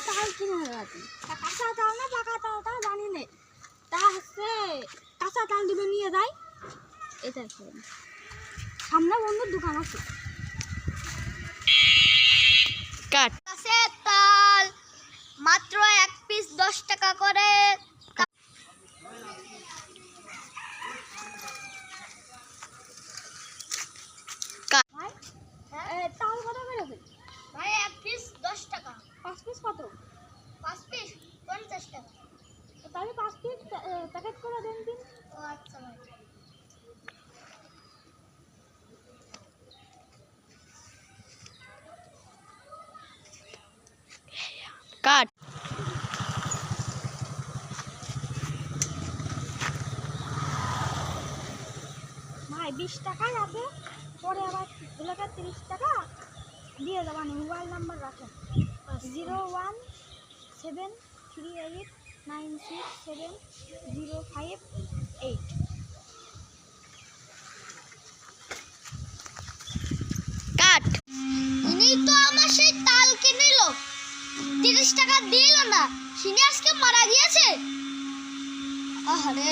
তাল কিনে রাখি, কাঁচা তাল না পাকা তাল তা জানি না, তা হচ্ছে কাঁচা তাল দুটো নিয়ে যাই। এটা সামনে বন্ধুর দোকান আছে। কাট গাছের তাল মাত্র 1 পিস 10 টাকা করে। ভাই তাল কত করে ভাই? 1 পিস 10 টাকা। 5 পিস কত? 5 পিস 50 টাকা। তাহলে 5 পিস প্যাকেট করে দেন দিন। ও আচ্ছা ভাই। কাট ভাই 20 টাকা আছে, পরে আবার এলাকা 30 টাকা দিয়ে দেবেন। মোবাইল নাম্বার রাখেন 01738967058। কাট ইনি তো আমার সেই তাল কিনে নিল, 30 টাকা দিল না, সিনি আজকে মারা গিয়েছে। আহারে।